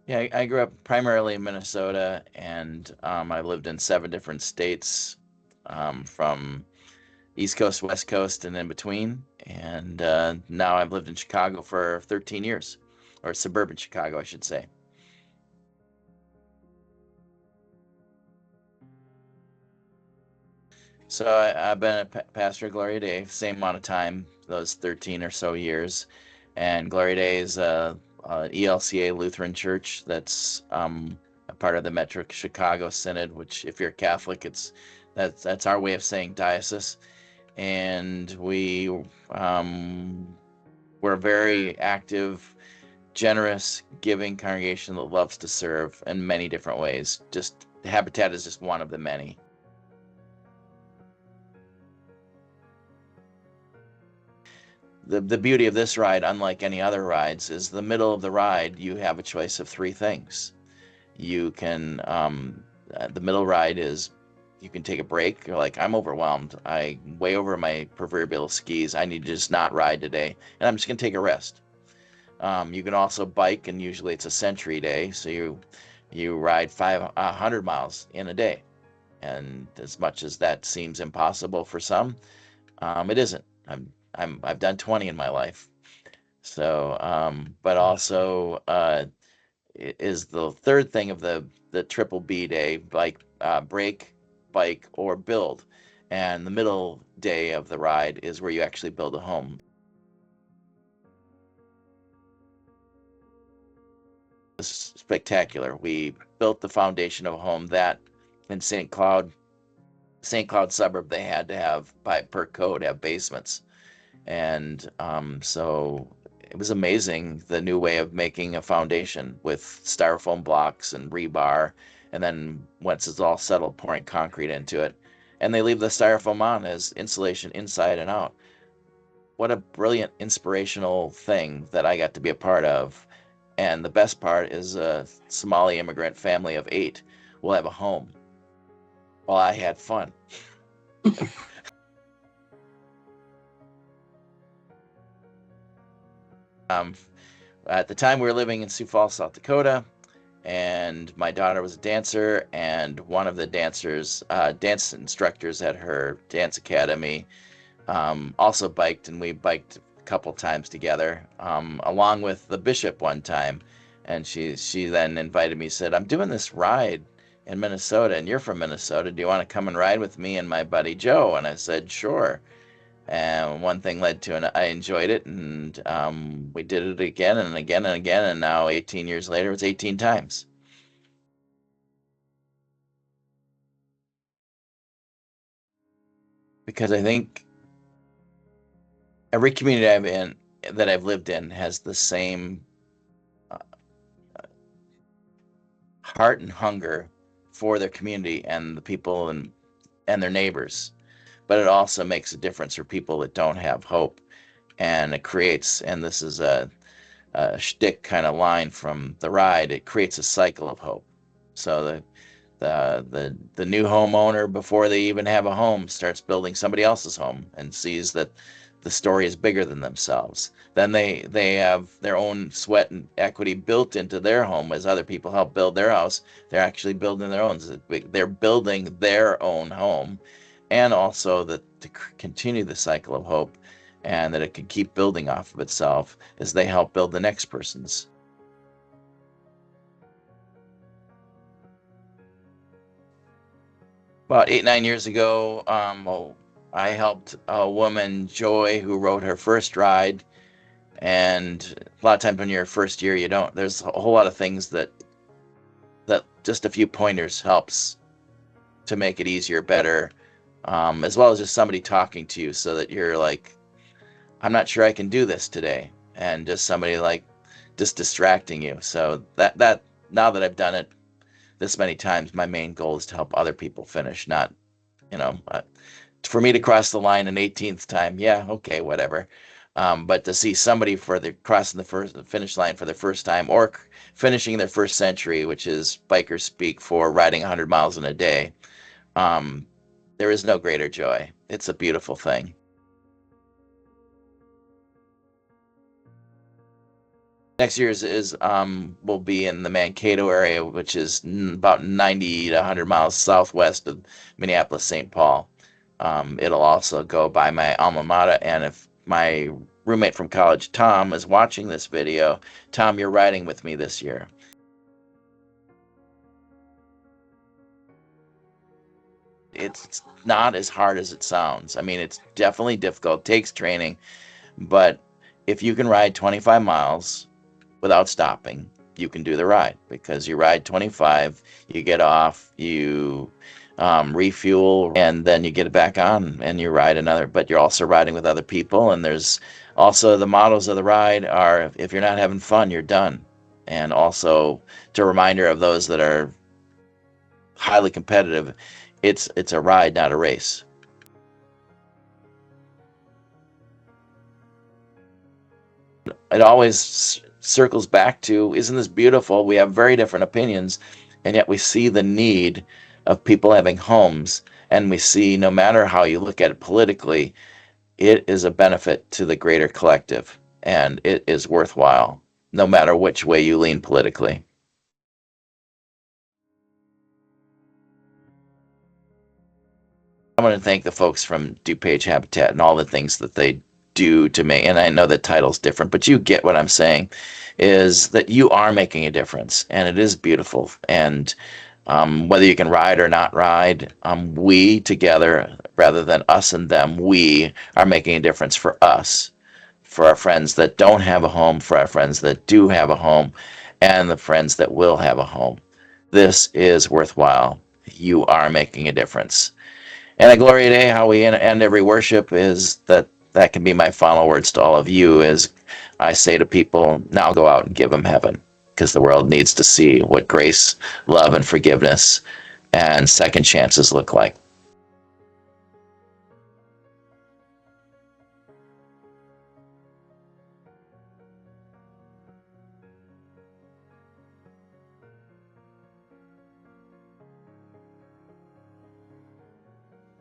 Yeah, I grew up primarily in Minnesota, and I lived in 7 different states, from East Coast, West Coast, and in between. And now I've lived in Chicago for 13 years, or suburban Chicago, I should say. So I've been a pastor at Gloria Day, same amount of time, those 13 or so years. And Gloria Day is a ELCA Lutheran church that's a part of the Metro Chicago Synod, which, if you're Catholic, that's our way of saying diocese. And we're a very active, generous, giving congregation that loves to serve in many different ways. Just Habitat is just one of the many. The beauty of this ride, unlike any other rides, is the middle of the ride, you have a choice of three things. You can, the middle ride is you can take a break. You're like, I'm overwhelmed. I way over my proverbial skis. I need to just not ride today, and I'm just gonna take a rest. You can also bike, and usually it's a century day, so you ride 500 miles in a day. And as much as that seems impossible for some, it isn't. I've done 20 in my life. So, but also is the third thing of the triple B day, like break, bike, or build. And the middle day of the ride is where you actually build a home. It's spectacular. We built the foundation of a home that in St. Cloud suburb, they had to have, by per code, have basements. And so it was amazing, the new way of making a foundation with styrofoam blocks and rebar. And then once it's all settled, pouring concrete into it. And they leave the styrofoam on as insulation inside and out. What a brilliant, inspirational thing that I got to be a part of. And the best part is a Somali immigrant family of 8 will have a home while I had fun. Um, at the time, we were living in Sioux Falls, South Dakota, and my daughter was a dancer, and one of the dance instructors at her dance academy, also biked, and we biked a couple times together, along with the bishop one time. And she then invited me, said, I'm doing this ride in Minnesota, and you're from Minnesota. Do you want to come and ride with me and my buddy Joe? And I said, sure. And one thing led to another. I enjoyed it, and we did it again and again and again. And now, 18 years later, it's 18 times. Because I think every community I've lived in has the same uh, heart and hunger for their community and the people and their neighbors. But it also makes a difference for people that don't have hope, and it creates. And this is a shtick kind of line from the ride. It creates a cycle of hope. So the new homeowner, before they even have a home, starts building somebody else's home and sees that the story is bigger than themselves. Then they have their own sweat and equity built into their home. As other people help build their house, they're actually building their own. They're building their own home. And also that to continue the cycle of hope, and that it can keep building off of itself as they help build the next person's. About 8, 9 years ago, I helped a woman, Joy, who rode her first ride. And a lot of times when you're first year, you don't. There's a whole lot of things that just a few pointers helps to make it easier, better, as well as just somebody talking to you so that you're like, I'm not sure I can do this today, and just somebody like just distracting you. So that now that I've done it this many times, my main goal is to help other people finish, not, you know, for me to cross the line an 18th time, yeah, okay, whatever. But to see somebody for the crossing the first finish line for the first time, or finishing their first century, which is biker speak for riding 100 miles in a day, um, there is no greater joy. It's a beautiful thing. Next year's is will be in the Mankato area, which is about 90 to 100 miles southwest of Minneapolis, St. Paul. It'll also go by my alma mater, and if my roommate from college, Tom, is watching this video, Tom, you're riding with me this year. It's not as hard as it sounds. I mean, it's definitely difficult, takes training, but if you can ride 25 miles without stopping, you can do the ride, because you ride 25, you get off, you refuel, and then you get it back on and you ride another. But you're also riding with other people, and there's also the mottos of the ride are, if you're not having fun, you're done. And also, to a reminder of those that are highly competitive, it's a ride, not a race. It always circles back to, isn't this beautiful? We have very different opinions, and yet we see the need of people having homes, and we see, no matter how you look at it politically, it is a benefit to the greater collective, and it is worthwhile, no matter which way you lean politically. I want to thank the folks from DuPage Habitat and all the things that they do to make, and I know the title's different, but you get what I'm saying, is that you are making a difference, and it is beautiful. And whether you can ride or not ride, we together, rather than us and them, we are making a difference for us, for our friends that don't have a home, for our friends that do have a home, and the friends that will have a home. This is worthwhile. You are making a difference. And at Gloria Day, how we end every worship is that can be my final words to all of you, is I say to people, now go out and give them heaven, because the world needs to see what grace, love, and forgiveness and second chances look like.